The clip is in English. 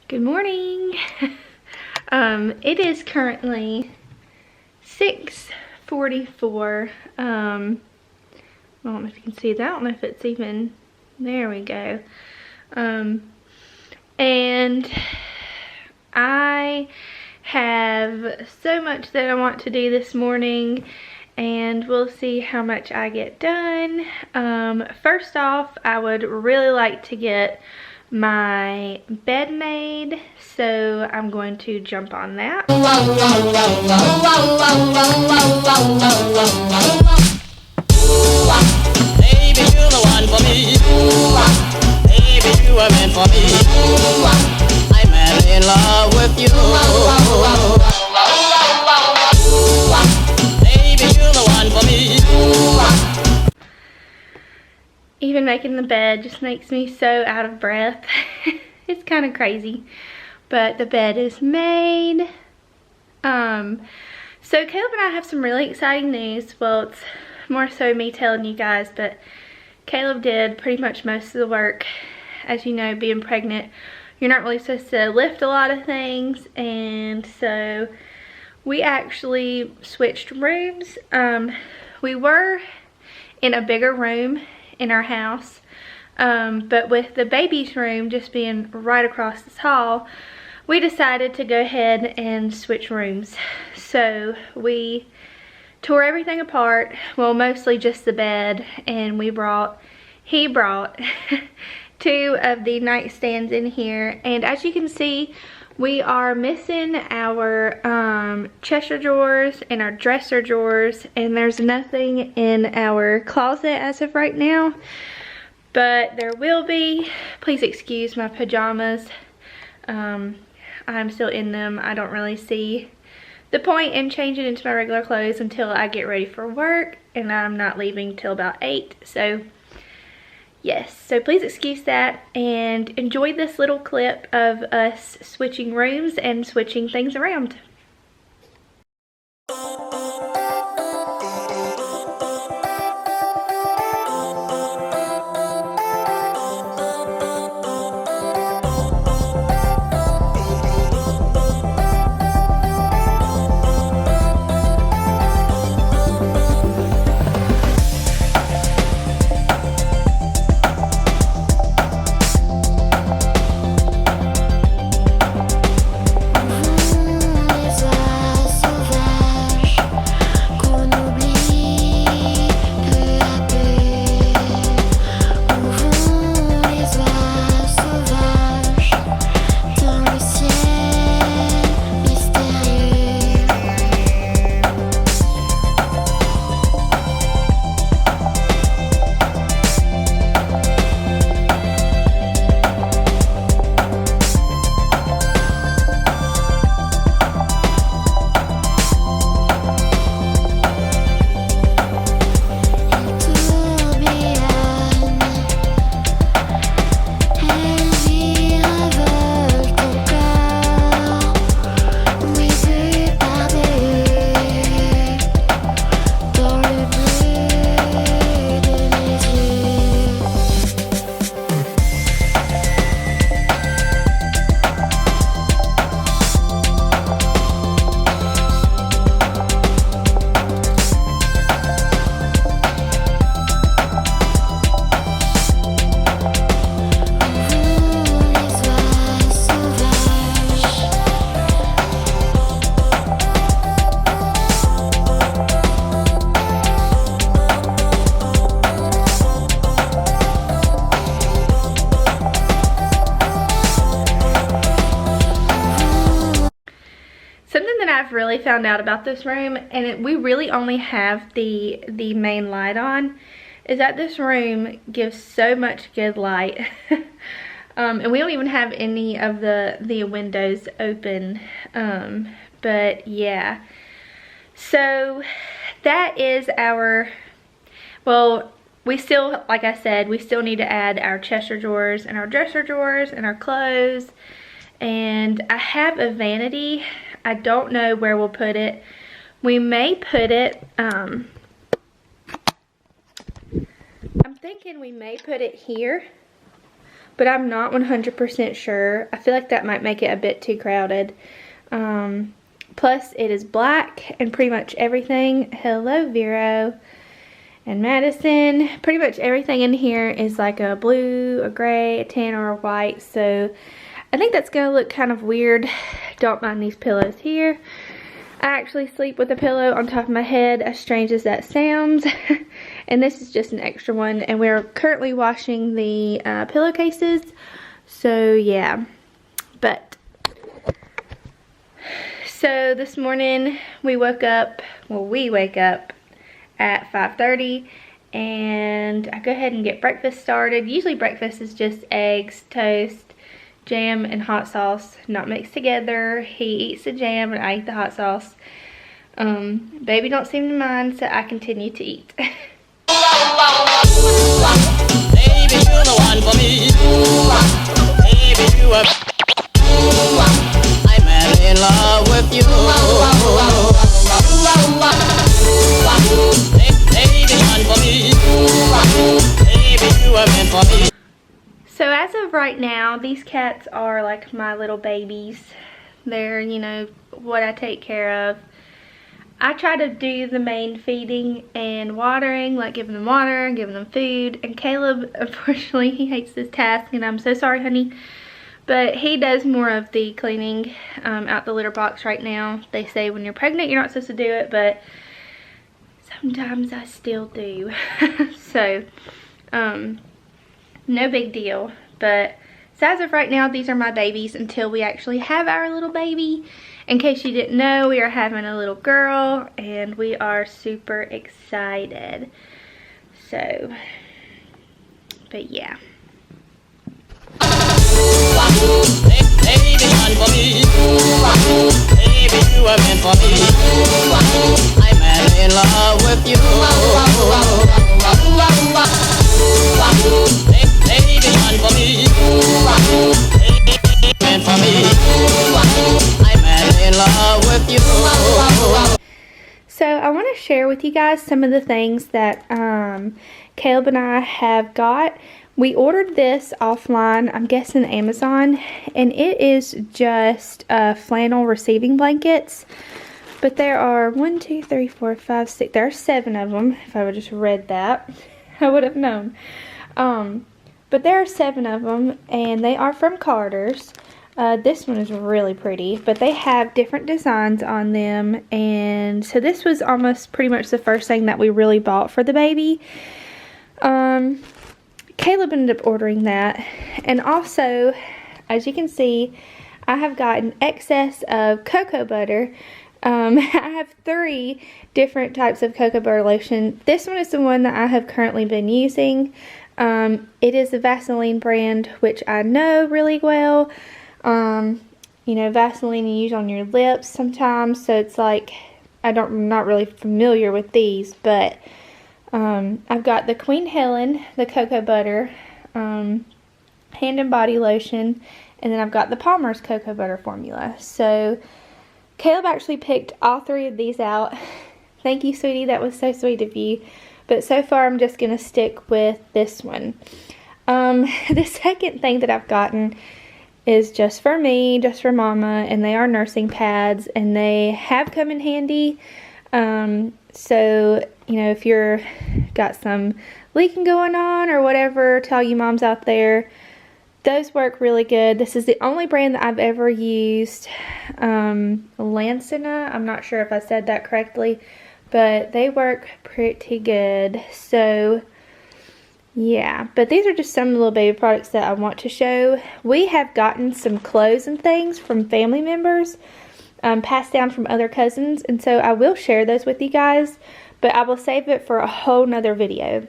Good morning. It is currently 6:44. I don't know if you can see that. I don't know if it's even, there we go. And I have so much that I want to do this morning, and we'll see how much I get done. First off, I would really like to get my bed made, so I'm going to jump on that. Baby, you're the one for me. Baby, you were meant for me. I'm madly in love with you. Baby, you're the one for me. Even making the bed just makes me so out of breath. It's kind of crazy, but the bed is made. So Caleb and I have some really exciting news. Well, it's more so me telling you guys, but Caleb did pretty much most of the work. As you know, being pregnant, you're not really supposed to lift a lot of things, and so we actually switched rooms. We were in a bigger room in our house, but with the baby's room just being right across this hall, we decided to go ahead and switch rooms. So we tore everything apart, well, mostly just the bed, and he brought 2 of the nightstands in here. And as you can see, we are missing our Cheshire drawers and our dresser drawers, and there's nothing in our closet as of right now, but there will be. Please excuse my pajamas. I'm still in them. I don't really see the point in changing into my regular clothes until I get ready for work, and I'm not leaving till about 8, so yes, so please excuse that and enjoy this little clip of us switching rooms and switching things around. I've really found out about this room, and we really only have the main light on, is that this room gives so much good light. And we don't even have any of the windows open, but yeah. So that is our, well, we still, like I said, we still need to add our Cheshire drawers and our dresser drawers and our clothes. And I have a vanity. I don't know where we'll put it. We may put it, I'm thinking we may put it here. but I'm not 100% sure. I feel like that might make it a bit too crowded. Plus, it is black and pretty much everything. Hello, Vero and Madison. Pretty much everything in here is like a blue, a gray, a tan, or a white. So I think that's gonna look kind of weird. Don't mind these pillows here. I actually sleep with a pillow on top of my head, as strange as that sounds. And this is just an extra one. And we're currently washing the pillowcases. So yeah, so this morning we woke up, we wake up at 5:30, and I go ahead and get breakfast started. Usually breakfast is just eggs, toast, jam, and hot sauce, not mixed together. He eats the jam and I eat the hot sauce. Baby don't seem to mind, so I continue to eat. Baby, you're the one for me. Baby, you are. I'm madly in love with you. Baby, one for me. Baby, you are meant for me. So as of right now, these cats are like my little babies. They're, you know, what I take care of. I try to do the main feeding and watering, like giving them water and giving them food. And Caleb, unfortunately, he hates this task, and I'm so sorry, honey. But he does more of the cleaning out the litter box right now. They say when you're pregnant, you're not supposed to do it, but sometimes I still do. So, no big deal. But so as of right now, these are my babies until we actually have our little baby. In case you didn't know, we are having a little girl, and we are super excited. So, but yeah. Baby, one for me. Baby, you are meant for me. I'm madly in love with you. Baby, one for me. Meant for me. I'm madly in love with you. So I want to share with you guys some of the things that Caleb and I have got. We ordered this offline, I'm guessing Amazon, and it is just flannel receiving blankets. But there are 1, 2, 3, 4, 5, 6, there are 7 of them. If I would have just read that, I would have known. But there are 7 of them, and they are from Carter's. This one is really pretty, but they have different designs on them. And so this was almost pretty much the first thing that we really bought for the baby. Caleb ended up ordering that, and also, as you can see, I have gotten excess of cocoa butter. I have 3 different types of cocoa butter lotion. This one is the one that I have currently been using. It is the Vaseline brand, which I know really well. You know, Vaseline you use on your lips sometimes, so it's like, I'm not really familiar with these, but I've got the Queen Helen, the cocoa butter, hand and body lotion, and then I've got the Palmer's cocoa butter formula. So Caleb actually picked all 3 of these out. Thank you, sweetie, that was so sweet of you. But so far I'm just going to stick with this one. The second thing that I've gotten is just for me, just for mama, and they are nursing pads, and they have come in handy. So, you know, if you're got some leaking going on or whatever, to all you moms out there, those work really good. This is the only brand that I've ever used. Lancina, I'm not sure if I said that correctly, but they work pretty good. So, yeah, but these are just some little baby products that I want to show. We have gotten some clothes and things from family members, passed down from other cousins, and so I will share those with you guys, but I will save it for a whole nother video.